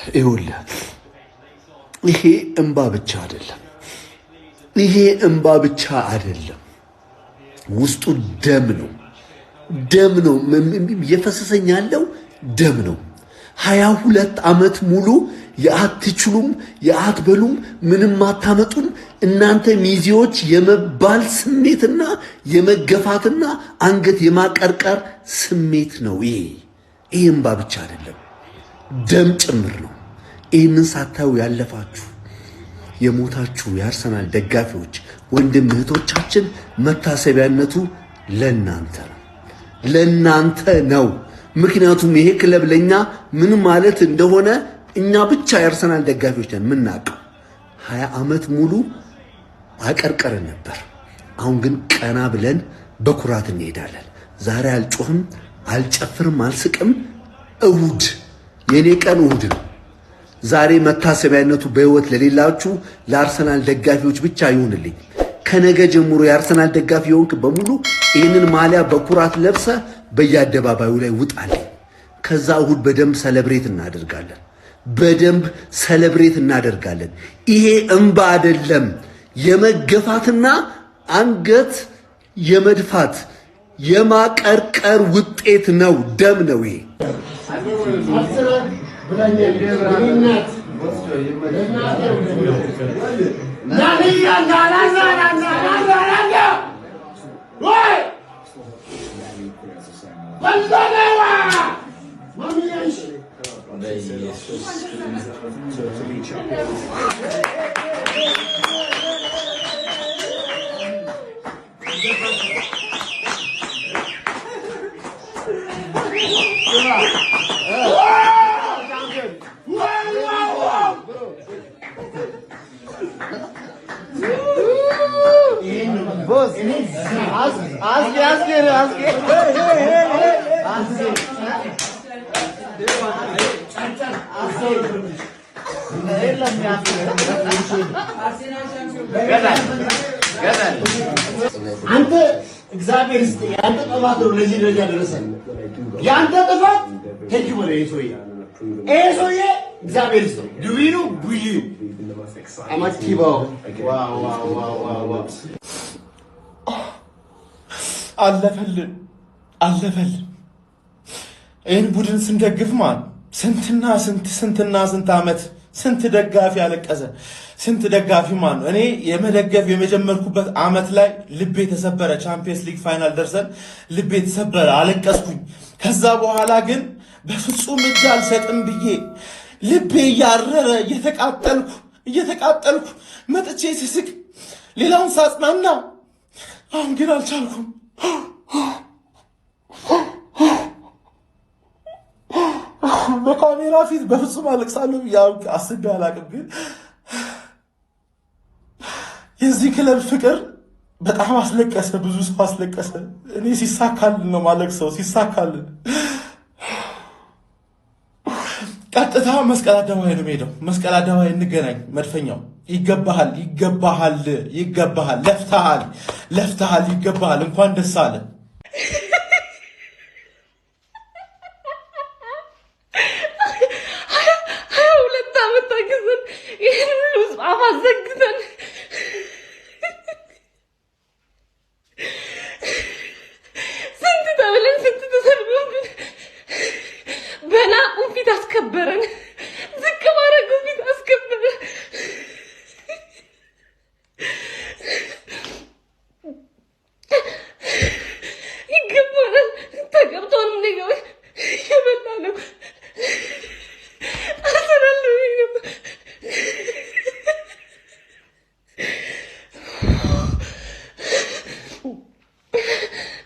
ይኸውልህ ይሄ እንባ ብቻ አይደለም። ይሄ እንባ ብቻ አይደለም። ውስጡ ደም ነው። ደም ነው እየፈሰሰኝ ያለው ደም ነው። 22 ዓመት ሙሉ የአትችሉም የአትበሉም ምንም አታመጡም እናንተ ሚዜዎች የመባል ስሜትና የመገፋትና አንገት የማቀርቀር ስሜት ነው። ይሄ እንባ ብቻ አይደለም፣ ደም ጭምር ነው። ይህንን ሳታዩ ያለፋችሁ የሞታችሁ የአርሰናል ደጋፊዎች ወንድም እህቶቻችን መታሰቢያነቱ ለናንተ ነው። ምክንያቱም ይሄ ክለብ ለኛ ምን ማለት እንደሆነ እኛ ብቻ የአርሰናል ደጋፊዎች ነን የምናውቀው። 20 ዓመት ሙሉ አቀርቀረን ነበር። አሁን ግን ቀና ብለን በኩራት እንሄዳለን። ዛሬ አልጮህም፣ አልጨፍርም፣ አልስቅም። እሁድ የኔ ቀን እሁድ ነው። ዛሬ መታሰቢያነቱ በህይወት ለሌላችሁ ለአርሰናል ደጋፊዎች ብቻ ይሁንልኝ። ከነገ ጀምሮ የአርሰናል ደጋፊ የሆንክ በሙሉ ይህንን ማሊያ በኩራት ለብሰ በየአደባባዩ ላይ ውጣልኝ። ከዛ እሁድ በደንብ ሰለብሬት እናደርጋለን። ይሄ እንባ አይደለም፣ የመገፋትና አንገት የመድፋት የማቀርቀር ውጤት ነው። ደም ነው ይሄ። አንተ እግዚአብሔር ይስጥ። ያንተ ጥፋት ነው ለዚህ ደረጃ ደረሰን። ያንተ ጥፋት ከዚህ ወደ ኤሶዬ እግዚአብሔር ይስጥ። ዱዊኑ ቡዩ አማቲባው ዋው አለፈልን። ይህን ቡድን ስንደግፍ ማለት ስንትና ስንት ዓመት ስንት ደጋፊ አለቀሰ። ስንት ደጋፊ ማለት እኔ የመደገፍ የመጀመርኩበት ዓመት ላይ ልቤ ተሰበረ። ቻምፒየንስ ሊግ ፋይናል ደርሰን ልቤ ተሰበረ፣ አለቀስኩኝ። ከዛ በኋላ ግን በፍጹም እጅ አልሰጥም ብዬ ልቤ እያረረ እየተቃጠልኩ መጥቼ ስስቅ ሌላውን ሳጽናና፣ አሁን ግን አልቻልኩም። በካሜራ ፊት በፍጹም አለቅሳለሁ ያው አስቤ አላቅም። ግን የዚህ ክለብ ፍቅር በጣም አስለቀሰ፣ ብዙ ሰው አስለቀሰ። እኔ ሲሳካልን ነው ማለቅሰው፣ ሲሳካልን ቀጥታ መስቀል አደባባይ ነው የምሄደው። መስቀል አደባባይ እንገናኝ። መድፈኛው ይገባሃል፣ ለፍተሃል፣ ይገባሃል። እንኳን ደስ አለ። አስከበረን፣ ዝቅ ማድረግ ፊት አስከበረን። ይገባናል። ተገብቶን ነው የበላ ነው አሰራለ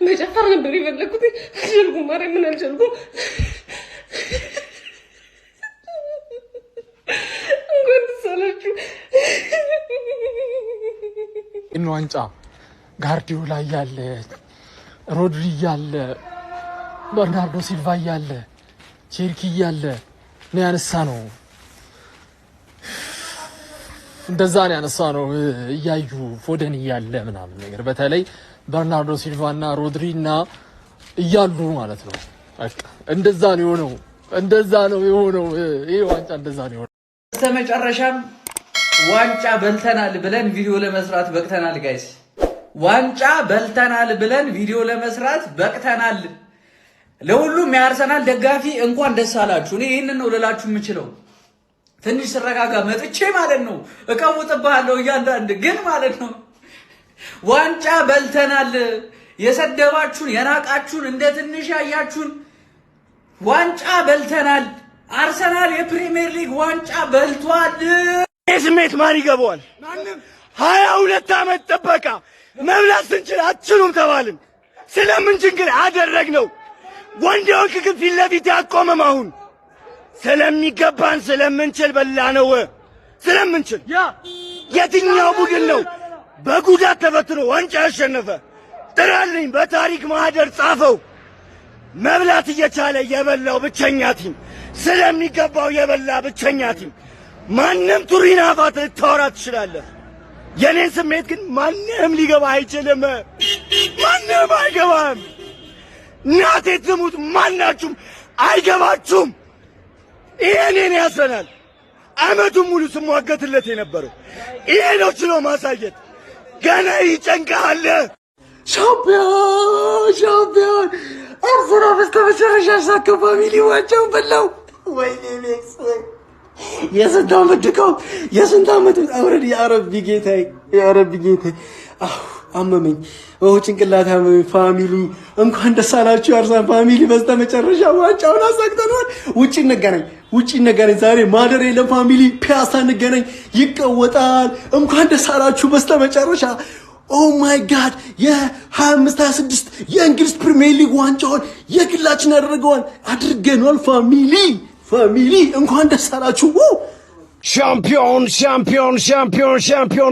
መጨፈር ነበር የፈለኩት። አልቻልኩም። ማርያምን አልቻልኩም። ዋንጫ ጋርዲዮላ ያለ ሮድሪ ያለ በርናርዶ ሲልቫ ያለ ቼርኪ ያለ ነው ያነሳ ነው። እንደዛ ነው ያነሳ ነው። እያዩ ፎደን ያለ ምናምን ነገር በተለይ በርናርዶ ሲልቫና ሮድሪና እያሉ ማለት ነው። በቃ እንደዛ ነው የሆነው። እንደዛ ነው የሆነው። ይሄ ዋንጫ እንደዛ ነው የሆነው። በስተመጨረሻም ዋንጫ በልተናል ብለን ቪዲዮ ለመስራት በቅተናል ጋይስ። ዋንጫ በልተናል ብለን ቪዲዮ ለመስራት በቅተናል። ለሁሉም የአርሰናል ደጋፊ እንኳን ደስ አላችሁ። እኔ ይሄንን ነው ልላችሁ የምችለው። ትንሽ ስረጋጋ መጥቼ ማለት ነው እቀውጥብሃለሁ እያንዳንድ ግን ማለት ነው ዋንጫ በልተናል። የሰደባችሁን የናቃችሁን እንደ ትንሽ ያያችሁን ዋንጫ በልተናል። አርሰናል የፕሪሚየር ሊግ ዋንጫ በልቷል። ስሜት ማን ይገባዋል? 22 ዓመት ጥበቃ መብላት ስንችል አትችሉም ተባልን። ስለምንችል ግን አደረግነው። ወንዶች ግን ፊት ለፊት ያቆመም አሁን ስለሚገባን ስለምንችል በላነው። ስለምንችል የትኛው ቡድን ነው በጉዳት ተፈትኖ ዋንጫ ያሸነፈ? ጥራልኝ፣ በታሪክ ማህደር ጻፈው። መብላት እየቻለ የበላው ብቸኛ ቲም፣ ስለሚገባው የበላ ብቸኛ ቲም። ማንም ቱሪን አፋት ልታወራ ትችላለህ። የኔን ስሜት ግን ማንም ሊገባ አይችልም። ማንም አይገባም። እናቴ ትሙት ማናችሁም አይገባችሁም። ይሄንን ያሰናል አመቱን ሙሉ ስሟገትለት የነበረው ይሄ ነው ችሎ ማሳየት። ገና ይጨንቃል። ሻምፒዮን አርሰናል በስተመጨረሻ ሳከው ፋሚሊ ዋንጫውን በላው። ወይኔ ሜክስ ወይ የስንት ዓመት ድካም የስንት ዓመት አውረድ ያረቢ ጌታዬ ያረቢ ጌታዬ። አመመኝ ጭንቅላት አመመኝ። ፋሚሊ እንኳን ደስ አላችሁ የአርሰናል ፋሚሊ፣ በስተመጨረሻ ዋንጫውን አሳክተናል። ውጪ እንገናኝ ዛሬ ማደር የለም ፋሚሊ፣ ፒያሳ እንገናኝ፣ ይቀወጣል። እንኳን ደስ አላችሁ በስተመጨረሻ። ኦ ማይ ጋድ የ25-26 የእንግሊዝ ፕሪሚየር ሊግ ዋንጫውን የግላችን አድርገናል ፋሚሊ እንኳን ደስ አላችሁ። ሻምፒዮን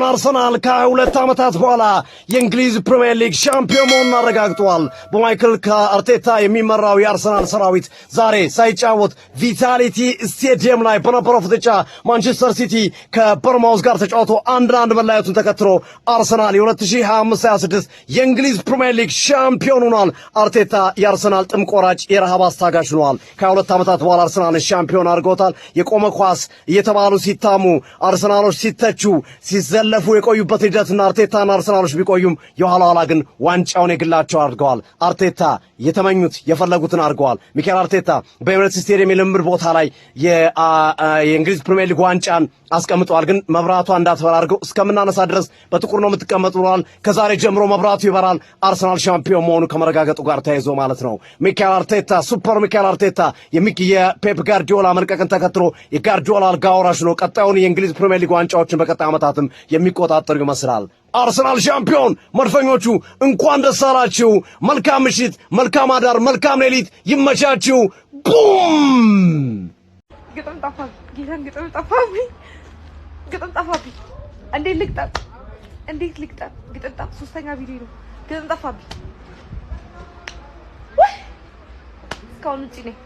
አርሰናል ከ22 ዓመታት በኋላ የእንግሊዝ ፕሪሚየር ሊግ ሻምፒዮን መሆኑን አረጋግጧል። በማይክል አርቴታ የሚመራው የአርሰናል ሰራዊት ዛሬ ሳይጫወት ቪታሊቲ ስቴዲየም ላይ በነበረው ፍጥጫ ማንቸስተር ሲቲ ከበርማውዝ ጋር ተጫውቶ 1-1 መለያየቱን ተከትሎ አርሰናል የ2025-26 የእንግሊዝ ፕሪሚየር ሊግ ሻምፒዮን ሆኗል። አርቴታ የአርሰናል ጥም ቆራጭ የረሃብ አስታጋሽ ሆኗል። ከ22 ዓመታት በኋላ አርሰናልን ሻምፒዮን አድርገውታል። የቆመ ኳስ እየተባሉ ሲታሙ አርሰናሎች ሲተቹ ሲዘለፉ የቆዩበት ሂደትና አርቴታና አርሰናሎች ቢቆዩም የኋላ ኋላ ግን ዋንጫውን የግላቸው አድርገዋል። አርቴታ የተመኙት የፈለጉትን አድርገዋል። ሚካኤል አርቴታ በኤምሬትስ ስቴዲየም የልምምድ ቦታ ላይ የእንግሊዝ ፕሪሚየር ሊግ ዋንጫን አስቀምጠዋል። ግን መብራቷ እንዳትበራ አድርገው እስከምናነሳ ድረስ በጥቁር ነው የምትቀመጡ ብለዋል። ከዛሬ ጀምሮ መብራቱ ይበራል። አርሰናል ሻምፒዮን መሆኑ ከመረጋገጡ ጋር ተያይዞ ማለት ነው። ሚካኤል አርቴታ ሱፐር ሚካኤል አርቴታ የፔፕ ጋርዲዮላ መልቀቅን ተከትሎ የጋርዲዮላ አልጋ ወራሽ ነው። ቀጣዩን የእንግሊዝ ፕሪሚየር ሊግ ዋንጫዎችን በቀጣይ ዓመታትም የሚቆጣጠር ይመስላል። አርሰናል ሻምፒዮን። መድፈኞቹ እንኳን ደስ አላችሁ። መልካም ምሽት፣ መልካም አዳር፣ መልካም ሌሊት ይመቻችሁ። ቡም ግጥም ጠፋብኝ። ጌታን ግጥም ጠፋብኝ። እንዴት ልግጠም? ግጥም ጠፋ። ሶስተኛ ቪዲዮ ነው። ግጥም ጠፋብኝ። እስካሁን ውጪ ነኝ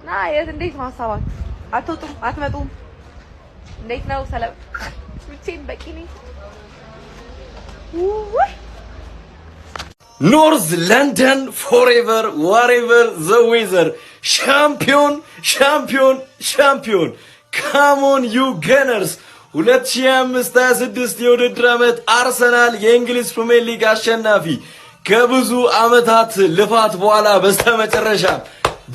እና እንዴት ነው ሀሳባችሁ? አትወጡም? አትመጡም? እንዴት ነው? ሰላም ብቻዬን በቂ ነኝ። ኖርዝ ለንደን ፎሬቨር ዋሬቨር ዘ ዌዘር ሻምፒዮን ካሞን ዩ ገነርስ 2025-26 የውድድር ዓመት አርሰናል የእንግሊዝ ፕሪሚየር ሊግ አሸናፊ ከብዙ ዓመታት ልፋት በኋላ በስተመጨረሻ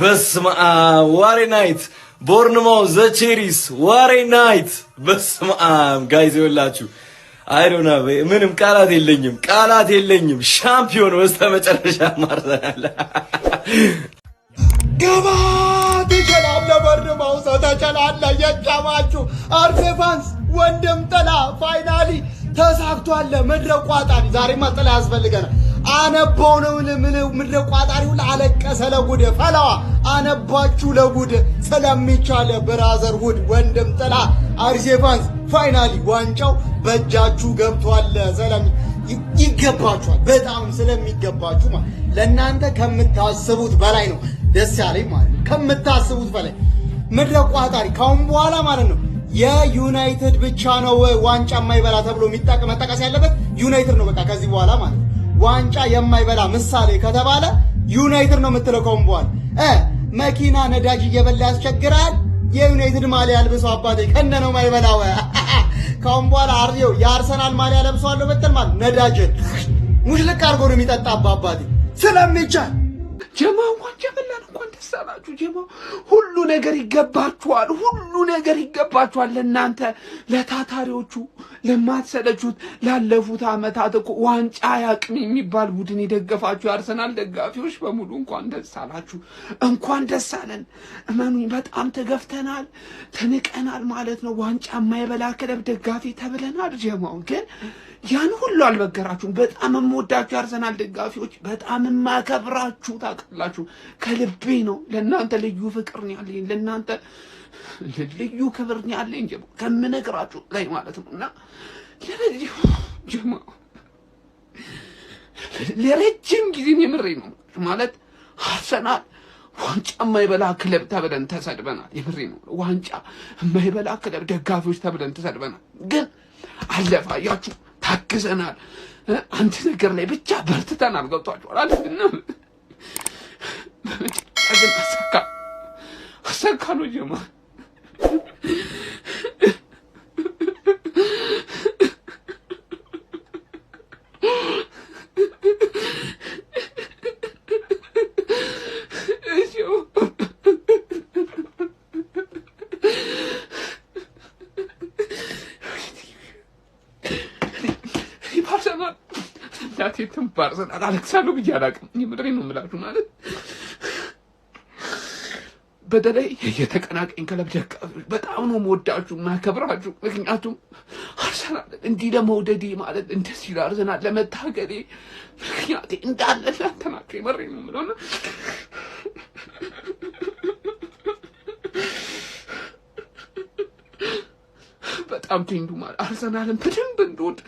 በስመ አብ ዋሬ ናይት ቦርንማውዝ ዘ ቼሪስ ዋሬ ናይት በስመ አብ ጋይዝ ይወላችሁ አይዶና ምንም ቃላት የለኝም። ሻምፒዮን በስተመጨረሻ አርሰናል ገባ ተጨላለ ቦርንማውዝ ተጨላለ የጫማችሁ አርሴፋንስ ወንድም ጥላ ፋይናሊ ተሳክቷል። ምድረ ቋጣሪ ዛሬማ ጥላ ያስፈልገናል። አነባው ነው ምድረ ቋጣሪው አለቀሰ ለጉድ ፈላዋ አነባችሁ ለጉድ ስለሚቻለ ብራዘር ውድ ወንድም ጥላ አርሴፋንስ ፋይናሊ ዋንጫው በእጃችሁ ገብቷል። ይገባችኋል። በጣም ስለሚገባችሁ ማለት ለእናንተ ከምታስቡት በላይ ነው ደስ ያለኝ ማለት ከምታስቡት በላይ ምድረ ቋጣሪ ካሁን በኋላ ማለት ነው የዩናይትድ ብቻ ነው ዋንጫ የማይበላ ተብሎ መጠቀስ ያለበት ዩናይትድ ነው። በቃ ከዚህ በኋላ ማለት ዋንጫ የማይበላ ምሳሌ ከተባለ ዩናይትድ ነው የምትለው ካሁን በኋላ መኪና ነዳጅ እየበላ ያስቸግራል። የዩናይትድ ማሊያ አልብሶ አባቴ ከነ ነው ማይበላው። ካሁን በኋላ አርዲው የአርሰናል ማሊያ ለብሷለሁ በተል ማለት ነዳጅን ሙሽልቅ አድርጎ ነው የሚጠጣ አባቴ ስለሚቻል ጀማው እንኳን ደስ አላችሁ። ጀማው ሁሉ ነገር ይገባችኋል፣ ሁሉ ነገር ይገባችኋል። ለእናንተ ለታታሪዎቹ ለማትሰለቹት ላለፉት አመታት እኮ ዋንጫ ያቅም የሚባል ቡድን የደገፋችሁ የአርሰናል ደጋፊዎች በሙሉ እንኳን ደስ አላችሁ፣ እንኳን ደስ አለን። እመኑኝ በጣም ተገፍተናል፣ ተንቀናል ማለት ነው። ዋንጫ የማይበላ ክለብ ደጋፊ ተብለናል። ጀማው ግን ያን ሁሉ አልበገራችሁም። በጣም የምወዳችሁ የአርሰናል ደጋፊዎች፣ በጣም የማከብራችሁ ታውቃላችሁ። ከልቤ ነው። ለእናንተ ልዩ ፍቅር ነው ያለኝ፣ ለእናንተ ልዩ ክብር ነው ያለኝ ጀማው ከምነግራችሁ ላይ ማለት ነው። እና ለረጅም ጊዜ የምሬ ነው ማለት አርሰናል ዋንጫ የማይበላ ክለብ ተብለን ተሰድበናል። የምሬ ነው። ዋንጫ የማይበላ ክለብ ደጋፊዎች ተብለን ተሰድበናል። ግን አለፈ። አያችሁ ታግዘናል። አንድ ነገር ላይ ብቻ በርትተናል። ገብቷችኋል አይደል? ግን አሳካ ነው ጀማ። ባርሰናል አለቅሳለሁ ብዬ አላውቅም። የምድሬን ነው የምላችሁ ማለት በተለይ የተቀናቀኝ ክለብ ደጋፊዎች በጣም ነው የምወዳችሁ ማከብራችሁ። ምክንያቱም አርሰናል እንዲህ ለመውደዴ ማለት እንደዚህ ለአርሰናል ለመታገሌ ምክንያቴ እንዳለ እናንተ ናችሁ። የምሬን ነው የምለው። በጣም ትንዱ ማለት አርሰናልን በደንብ እንደወድ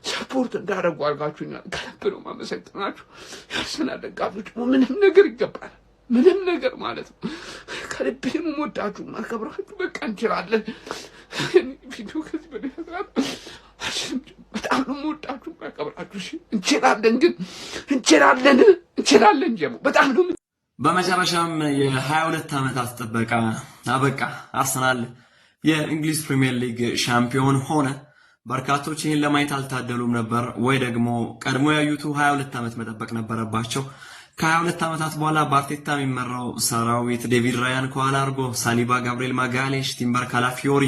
ሰፖርት እንዳደረጉ አድርጋችሁኛል። ከልብ ነው ማመሰግናችሁ የአርሰናል ደጋፊዎች። ምንም ነገር ይገባል፣ ምንም ነገር ማለት ነው። ከልቤም ወዳችሁ ማከብራችሁ። በቃ እንችላለን። ቪዲዮ ከዚህ በላይ በጣም ነው ወዳችሁ ማከብራችሁ። እንችላለን፣ ግን እንችላለን ጀሞ በጣም ነው። በመጨረሻም የ22 ዓመታት ጥበቃ አበቃ። አርሰናል የእንግሊዝ ፕሪሚየር ሊግ ሻምፒዮን ሆነ። በርካቶች ይህን ለማየት አልታደሉም ነበር፣ ወይ ደግሞ ቀድሞ ያዩቱ 22 ዓመት መጠበቅ ነበረባቸው። ከ22 ዓመታት በኋላ በአርቴታ የሚመራው ሰራዊት ዴቪድ ራያን ከኋላ አድርጎ ሳሊባ፣ ጋብሪኤል ማጋሌሽ፣ ቲምበር ካላፊዮሪ፣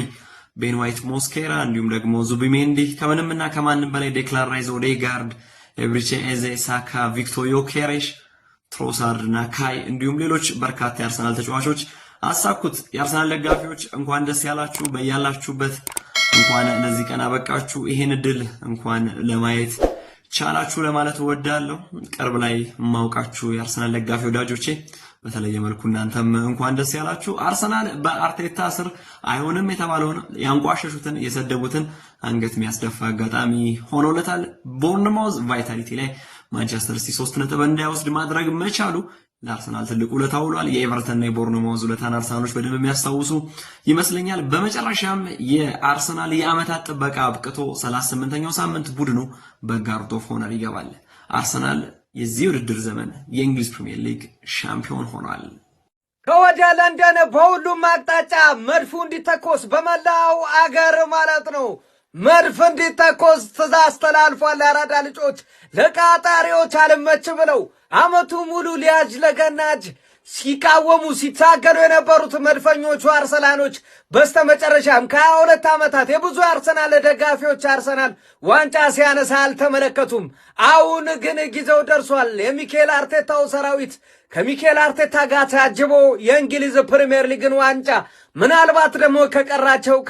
ቤን ዋይት ሞስኬራ እንዲሁም ደግሞ ዙቢሜንዲ ከምንምና ከማንም በላይ ዴክላን ራይስ፣ ኦዴጋርድ፣ ኤብሪቼ ኤዜ፣ ሳካ፣ ቪክቶር ዮኬሬሽ፣ ትሮሳርድ እና ካይ እንዲሁም ሌሎች በርካታ የአርሰናል ተጫዋቾች አሳኩት። የአርሰናል ደጋፊዎች እንኳን ደስ ያላችሁ፣ በያላችሁበት እንኳን ለዚህ ቀን አበቃችሁ። ይሄን እድል እንኳን ለማየት ቻላችሁ ለማለት እወዳለሁ። ቅርብ ላይ ማውቃችሁ የአርሰናል ደጋፊ ወዳጆቼ በተለየ መልኩ እናንተም እንኳን ደስ ያላችሁ። አርሰናል በአርቴታ ስር አይሆንም የተባለውን ያንቋሸሹትን የሰደቡትን አንገት የሚያስደፋ አጋጣሚ ሆኖለታል። ቦርንማውዝ ቫይታሊቲ ላይ ማንቸስተር ሲቲ 3 ነጥብ እንዳይወስድ ማድረግ መቻሉ ለአርሰናል ትልቅ ውለታ ውሏል። የኤቨርተንና የቦርንማውዝ ውለታን አርሰናሎች በደንብ የሚያስታውሱ ይመስለኛል። በመጨረሻም የአርሰናል የዓመታት ጥበቃ አብቅቶ 38ኛው ሳምንት ቡድኑ በጋርድ ኦፍ ሆነር ይገባል። አርሰናል የዚህ ውድድር ዘመን የእንግሊዝ ፕሪሚየር ሊግ ሻምፒዮን ሆኗል። ከወዲያ ለንደን በሁሉም አቅጣጫ መድፉ እንዲተኮስ በመላው አገር ማለት ነው መድፍ እንዲተኮስ ትእዛዝ ተላልፏል። ለአራዳ ልጆች ለቃጣሪዎች አልመች ብለው አመቱ ሙሉ ሊያጅ ለገናጅ ሲቃወሙ ሲታገሉ የነበሩት መድፈኞቹ አርሰናሎች በስተመጨረሻም ከ22 ዓመታት የብዙ አርሰናል ደጋፊዎች አርሰናል ዋንጫ ሲያነሳ አልተመለከቱም። አሁን ግን ጊዜው ደርሷል። የሚኬል አርቴታው ሰራዊት ከሚኬል አርቴታ ጋር ታጅቦ የእንግሊዝ ፕሪሚየር ሊግን ዋንጫ ምናልባት ደግሞ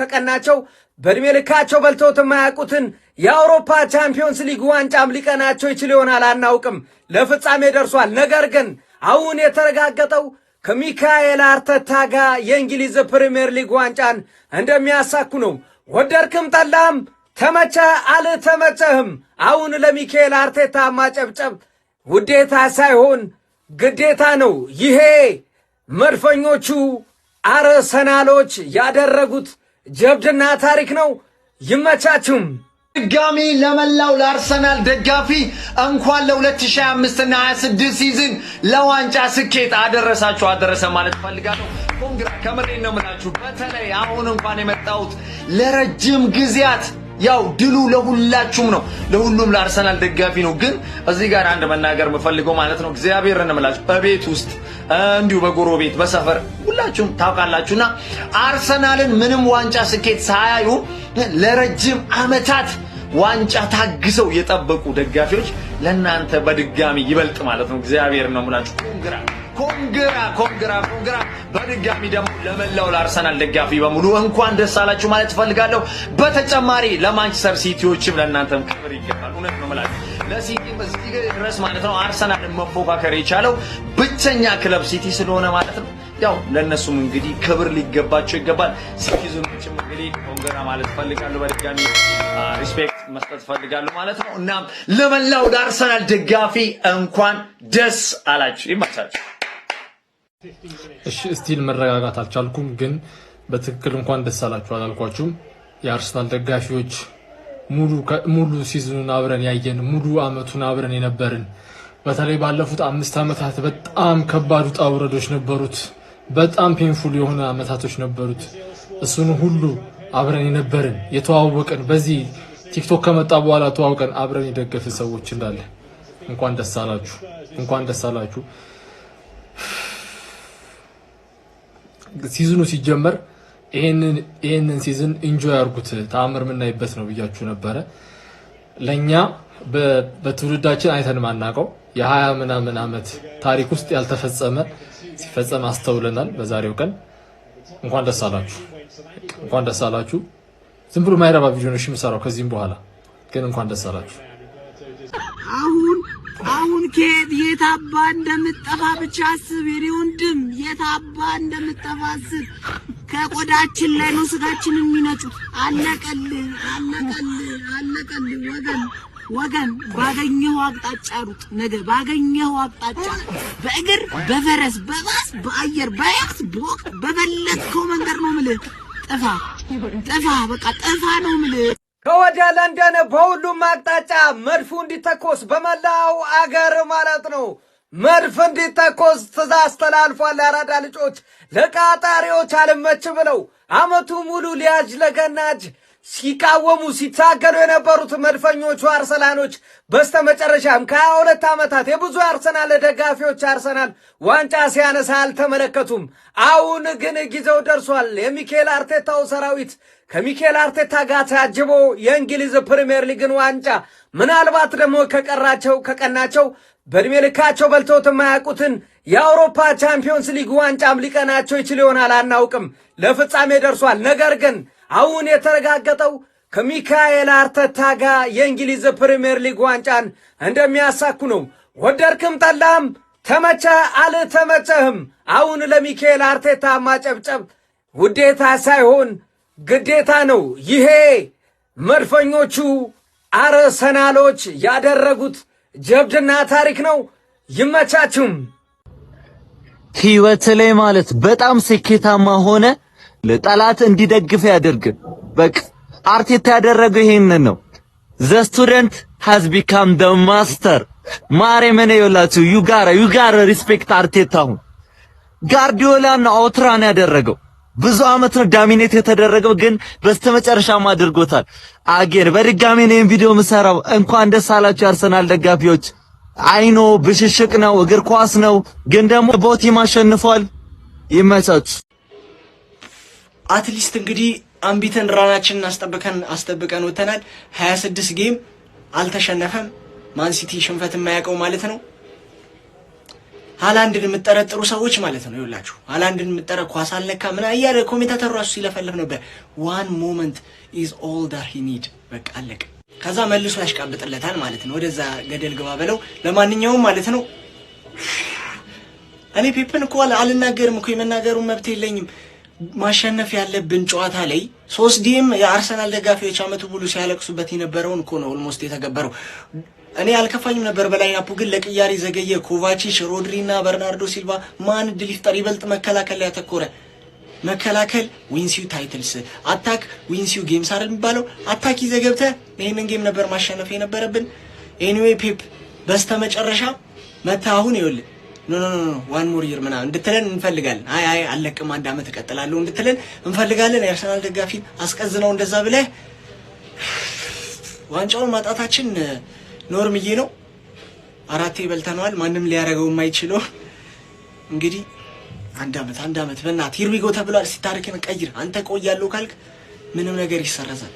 ከቀናቸው በእድሜ ልካቸው በልተውት የማያውቁትን የአውሮፓ ቻምፒዮንስ ሊግ ዋንጫም ሊቀናቸው ይችል ይሆናል፣ አናውቅም። ለፍጻሜ ደርሷል። ነገር ግን አሁን የተረጋገጠው ከሚካኤል አርቴታ ጋር የእንግሊዝ ፕሪሚየር ሊግ ዋንጫን እንደሚያሳኩ ነው። ወደድክም ጠላም፣ ተመቸ አልተመቸህም፣ አሁን ለሚካኤል አርቴታ ማጨብጨብ ውዴታ ሳይሆን ግዴታ ነው። ይሄ መድፈኞቹ አርሰናሎች ያደረጉት ጀብድና ታሪክ ነው። ይመቻችሁም። ድጋሚ ለመላው ለአርሰናል ደጋፊ እንኳን ለ2025 እና 26 ሲዝን ለዋንጫ ስኬት አደረሰ ማለት ፈልጋለሁ። ኮንግራ ከመሬት ነው የምላችሁ። በተለይ አሁን እንኳን የመጣሁት ለረጅም ጊዜያት ያው ድሉ ለሁላችሁም ነው፣ ለሁሉም ለአርሰናል ደጋፊ ነው። ግን እዚህ ጋር አንድ መናገር የምፈልገው ማለት ነው እግዚአብሔርን እምላችሁ በቤት ውስጥ እንዲሁ በጎረቤት በሰፈር ሁላችሁም ታውቃላችሁና አርሰናልን ምንም ዋንጫ ስኬት ሳያዩ ለረጅም ዓመታት ዋንጫ ታግሰው የጠበቁ ደጋፊዎች ለናንተ በድጋሚ ይበልጥ ማለት ነው እግዚአብሔርን ነው የምላችሁ። ኮንግራ በድጋሚ ደግሞ ለመላው ለአርሰናል ደጋፊ በሙሉ እንኳን ደስ አላችሁ ማለት ፈልጋለሁ። በተጨማሪ ለማንቸስተር ሲቲዎችም ለእናንተም ክብር ይገባል። እውነት ነው የምላችሁ ለሲቲ በዚህ ድረስ ማለት ነው አርሰናልን መፎካከር የቻለው ብቸኛ ክለብ ሲቲ ስለሆነ ማለት ነው። ያው ለነሱም እንግዲህ ክብር ሊገባቸው ይገባል። ሲቲዝኖችም እንግዲህ ኮንግራ ማለት ፈልጋለሁ። በድጋሚ ሪስፔክት መስጠት ፈልጋለሁ ማለት ነው። እና ለመላው ለአርሰናል ደጋፊ እንኳን ደስ አላችሁ ይማቻችሁ። እሺ ስቲል መረጋጋት አልቻልኩም፣ ግን በትክክል እንኳን ደስ አላችሁ አላልኳችሁም። የአርሰናል ደጋፊዎች ሙሉ ሲዝኑን አብረን ያየን ሙሉ አመቱን አብረን የነበርን በተለይ ባለፉት 5 አመታት በጣም ከባድ ውጣ ውረዶች ነበሩት። በጣም ፔንፉል የሆነ አመታቶች ነበሩት። እሱን ሁሉ አብረን የነበርን የተዋወቀን በዚህ ቲክቶክ ከመጣ በኋላ ተዋውቀን አብረን የደገፍን ሰዎች እንዳለ እንኳን ደስ አላችሁ። ሲዝኑ ሲጀመር ይሄንን ሲዝን ኢንጆይ አድርጉት፣ ተአምር የምናይበት ነው ብያችሁ ነበረ። ለኛ በትውልዳችን አይተን ማናቀው የ20 ምናምን አመት ታሪክ ውስጥ ያልተፈጸመ ሲፈጸም አስተውለናል። በዛሬው ቀን እንኳን ደስ አላችሁ። ዝም ብሎ ማይረባ ቪዲዮ ነው የምሰራው ከዚህም በኋላ ግን እንኳን ደስ አላችሁ። አሁን ከየት የታባ እንደምጠፋ ብቻ አስብ። የኔ ወንድም የታባ እንደምጠፋ አስብ። ከቆዳችን ላይ ነው ስጋችን የሚነጩት። አለቀልህ ወገን ባገኘው አቅጣጫ ሩጥ። ነገ ባገኘው አቅጣጫ በእግር በፈረስ በባስ በአየር በያክስ በበለጥከው መንገድ ነው የምልህ። ጥፋ በቃ ጥፋ ነው የምልህ። ከወዲያ ለንደን በሁሉም አቅጣጫ መድፉ እንዲተኮስ በመላው አገር ማለት ነው መድፍ እንዲተኮስ ትእዛዝ ተላልፏል። የአራዳ ልጆች ለቃጣሪዎች አልመች ብለው አመቱ ሙሉ ሊያጅ ለገናጅ ሲቃወሙ ሲታገሉ የነበሩት መድፈኞቹ አርሰናሎች በስተመጨረሻም ከ22 ዓመታት የብዙ አርሰናል ደጋፊዎች አርሰናል ዋንጫ ሲያነሳ አልተመለከቱም። አሁን ግን ጊዜው ደርሷል። የሚኬል አርቴታው ሰራዊት ከሚኬል አርቴታ ጋር ታጅቦ የእንግሊዝ ፕሪሚየር ሊግን ዋንጫ ምናልባት ደግሞ ከቀናቸው በእድሜ ልካቸው በልተውት የማያውቁትን የአውሮፓ ቻምፒዮንስ ሊግ ዋንጫም ሊቀናቸው ይችል ይሆናል፣ አናውቅም። ለፍጻሜ ደርሷል። ነገር ግን አሁን የተረጋገጠው ከሚካኤል አርቴታ ጋር የእንግሊዝ ፕሪሚየር ሊግ ዋንጫን እንደሚያሳኩ ነው። ወደድክም ጠላም ተመቸ አልተመቸህም አሁን ለሚካኤል አርቴታ ማጨብጨብ ውዴታ ሳይሆን ግዴታ ነው። ይሄ መድፈኞቹ አርሰናሎች ያደረጉት ጀብድና ታሪክ ነው። ይመቻችሁም። ህይወት ላይ ማለት በጣም ስኬታማ ሆነ ለጠላት እንዲደግፍ ያደርግ። በቃ አርቴታ ያደረገው ይሄንን ነው። the student has become the master ማሬመኔ ይላችሁ you gotta respect አርቴታ። አሁን ጋርዲዮላና አውትራን ያደረገው ብዙ አመት ነው ዳሚኔት የተደረገው፣ ግን በስተመጨረሻም አድርጎታል። አጌን በድጋሚ ነው ቪዲዮ ምሰራው። እንኳን ደስ አላችሁ አርሰናል ደጋፊዎች። አይኖ ብሽሽቅ ነው እግር ኳስ ነው፣ ግን ደግሞ ቦቲም አሸንፏል። ይመቻችሁ። አትሊስት እንግዲህ አምቢተን ራናችንን አስጠብቀን ወተናል። 26 ጌም አልተሸነፈም። ማን ሲቲ ሽንፈት የማያውቀው ማለት ነው። ሃላንድን የምትጠረጥሩ ሰዎች ማለት ነው ይኸውላችሁ፣ ሃላንድን የምትጠረጥሩ ኳስ አልነካ ምን አያለ ኮሜንታተሩ ራሱ ሲለፈልፍ ነበር። one moment is all that he need በቃ አለቀ። ከዛ መልሶ ያሽቃብጥለታል ማለት ነው። ወደዛ ገደል ግባ በለው። ለማንኛውም ማለት ነው እኔ ፔፕን እኮ አልናገርም እኮ የመናገሩ መብት የለኝም። ማሸነፍ ያለብን ጨዋታ ላይ 3 ዲም የአርሰናል ደጋፊዎች አመቱ ሙሉ ሲያለቅሱበት የነበረውን እኮ ነው ኦልሞስት የተገበረው። እኔ አልከፋኝም ነበር በላይናፑ፣ ግን ለቅያሪ ዘገየ። ኮቫቺች፣ ሮድሪና በርናርዶ ሲልቫ ማን ድል ይፍጠር ይበልጥ መከላከል ላይ ያተኮረ። መከላከል ዊንስ ዩ ታይትልስ፣ አታክ ዊንስ ዩ ጌምስ አይደል የሚባለው? አታክ ይዘህ ገብተህ ይሄንን ጌም ነበር ማሸነፍ የነበረብን። ኤኒዌይ ፔፕ በስተመጨረሻ መታ አሁን ይኸውልህ ኖ ዋን ሞር ይር ምናምን እንድትለን እንፈልጋለን። አይ አለቅም 1 አመት እቀጥላለሁ እንድትለን እንፈልጋለን። የአርሰናል ደጋፊ አስቀዝነው እንደዛ ብለህ ዋንጫውን ማጣታችን ኖርምዬ ነው። 4 በልተነዋል። ማንም ሊያረገው የማይችለው እንግዲህ 1 አመት በእናትህ ሂር ዊ ጎ ተብሏል። ሲታሪክን ቀይር። አንተ ቆያለሁ ካልክ ምንም ነገር ይሰረዛል።